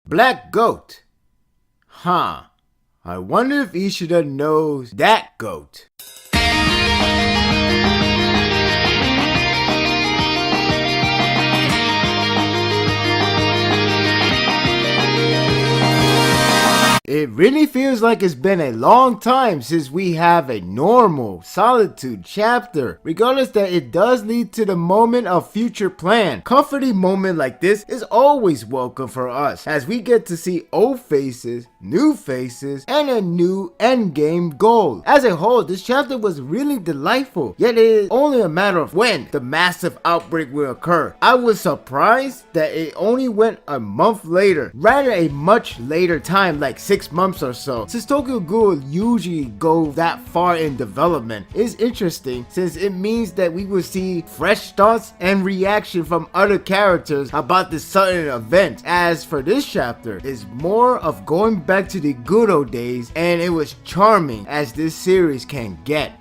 Black goat. Huh. I wonder if Ishida knows that goat. It really feels like it's been a long time since we have a normal Solitude chapter. Regardless that it does lead to the moment of future plan, comforting moment like this is always welcome for us as we get to see old faces, new faces, and a new endgame goal. As a whole, this chapter was really delightful, yet it is only a matter of when the massive outbreak will occur. I was surprised that it only went a month later, rather a much later time like 6 months or so. Since Tokyo Ghoul usually go that far in development, is interesting since it means that we will see fresh thoughts and reaction from other characters about this sudden event. As for this chapter, it's more of going back to the good old days, and it was charming as this series can get.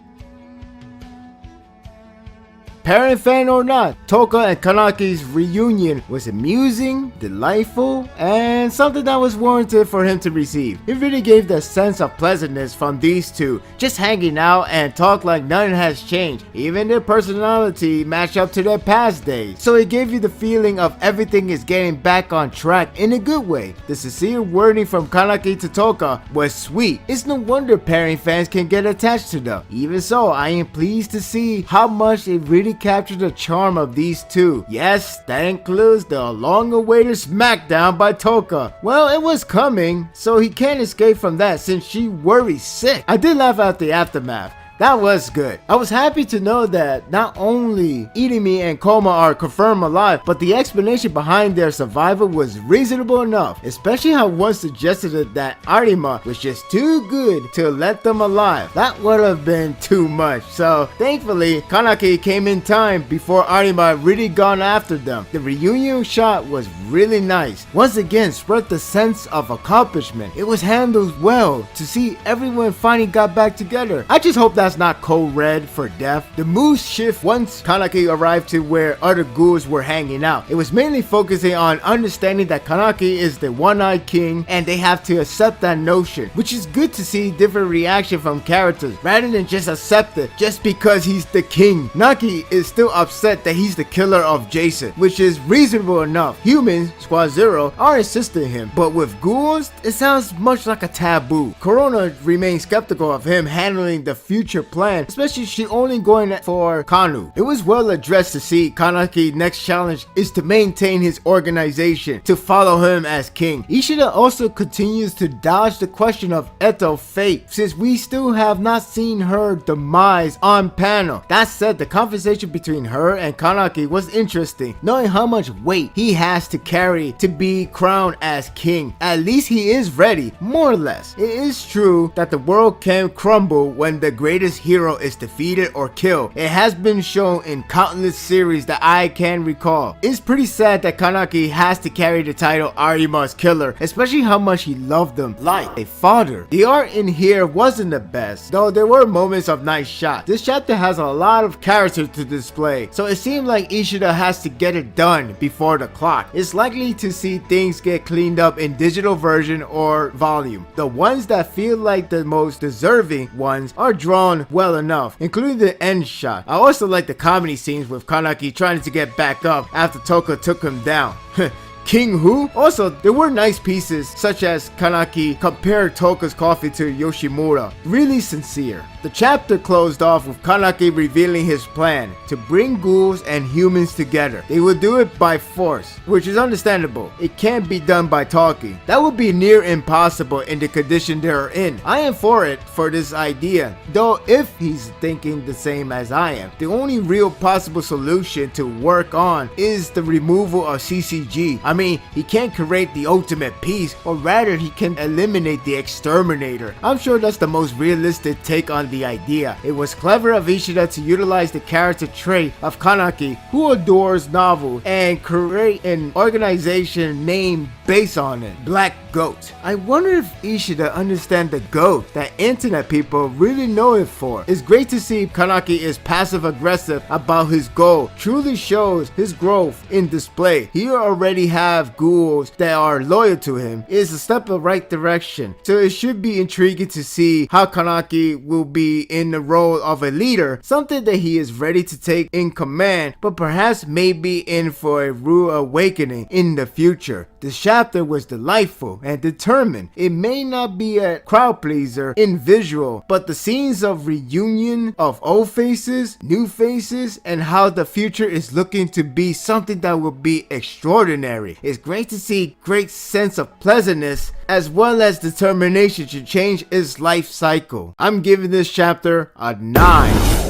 Parent fan or not, Toka and Kanaki's reunion was amusing, delightful, and something that was warranted for him to receive. It really gave the sense of pleasantness from these two, just hanging out and talk like nothing has changed. Even their personality matched up to their past days. So it gave you the feeling of everything is getting back on track in a good way. The sincere wording from Kanaki to Toka was sweet. It's no wonder parent fans can get attached to them. Even so, I am pleased to see how much it really captured the charm of these two. Yes, that includes the long-awaited smackdown by Toka. Well, it was coming, so he can't escape from that since she worries sick. I did laugh at the aftermath. That was good. I was happy to know that not only Irimi and Koma are confirmed alive, but the explanation behind their survival was reasonable enough, especially how one suggested that Arima was just too good to let them alive. That would have been too much, so thankfully Kanaki came in time before Arima really gone after them. The reunion shot was really nice. Once again spread the sense of accomplishment. It was handled well to see everyone finally got back together. I just hope that's not code red for death. The mood shift once Kanaki arrived to where other ghouls were hanging out. It was mainly focusing on understanding that Kanaki is the one-eyed king and they have to accept that notion, which is good to see different reaction from characters rather than just accept it just because he's the king. Naki is still upset that he's the killer of Jason, which is reasonable enough. Humans, Squad Zero, are assisting him, but with ghouls, it sounds much like a taboo. Corona remains skeptical of him handling the future plan, especially she only going for Kanu. It was well addressed to see Kanaki's next challenge is to maintain his organization, to follow him as king. Ishida also continues to dodge the question of Eto fate, since we still have not seen her demise on panel. That said, the conversation between her and Kanaki was interesting, knowing how much weight he has to carry to be crowned as king. At least he is ready, more or less. It is true that the world can crumble when the greatest hero is defeated or killed. It has been shown in countless series that I can recall. It's pretty sad that Kanaki has to carry the title Arima's killer, especially how much he loved them like a father. The art in here wasn't the best, though there were moments of nice shots. This chapter has a lot of character to display, so it seemed like Ishida has to get it done before the clock. It's likely to see things get cleaned up in digital version or volume. The ones that feel like the most deserving ones are drawn well enough, including the end shot. I also like the comedy scenes with Kanaki trying to get back up after Toka took him down. King who? Also, there were nice pieces such as Kanaki compared Toka's coffee to Yoshimura. Really sincere. The chapter closed off with Kanaki revealing his plan to bring ghouls and humans together. They will do it by force, which is understandable. It can't be done by talking. That would be near impossible in the condition they are in. I am for it for this idea, though if he's thinking the same as I am. The only real possible solution to work on is the removal of CCG. I mean, he can't create the ultimate peace, or rather he can eliminate the exterminator. I'm sure that's the most realistic take on the the idea. It was clever of Ishida to utilize the character trait of Kanaki, who adores novels, and create an organization named based on it, Black Goat. I wonder if Ishida understands the goat that internet people really know it for. It's great to see Kanaki is passive aggressive about his goal, truly shows his growth in display. He already have ghouls that are loyal to him. It's a step in the right direction, so it should be intriguing to see how Kanaki will be in the role of a leader, something that he is ready to take in command, but perhaps maybe in for a rude awakening in the future. This chapter was delightful and determined. It may not be a crowd pleaser in visual, but the scenes of reunion of old faces, new faces, and how the future is looking to be something that will be extraordinary. It's great to see great sense of pleasantness as well as determination to change its life cycle. I'm giving this chapter a 9.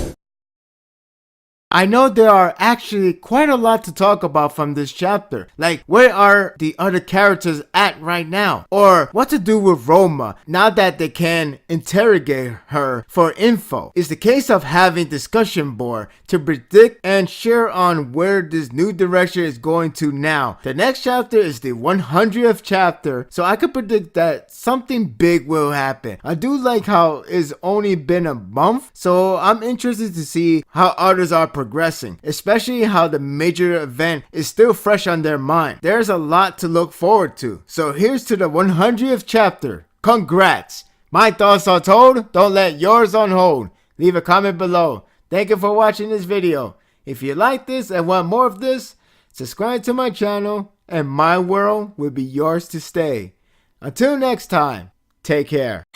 I know there are actually quite a lot to talk about from this chapter, like where are the other characters at right now, or what to do with Roma now that they can interrogate her for info. It's the case of having discussion board to predict and share on where this new direction is going to now. The next chapter is the 100th chapter, so I could predict that something big will happen. I do like how it's only been a month, so I'm interested to see how others are progressing, especially how the major event is still fresh on their mind. There's a lot to look forward to. So here's to the 100th chapter. Congrats! My thoughts are told, don't let yours on hold. Leave a comment below. Thank you for watching this video. If you like this and want more of this, subscribe to my channel and my world will be yours to stay. Until next time, take care.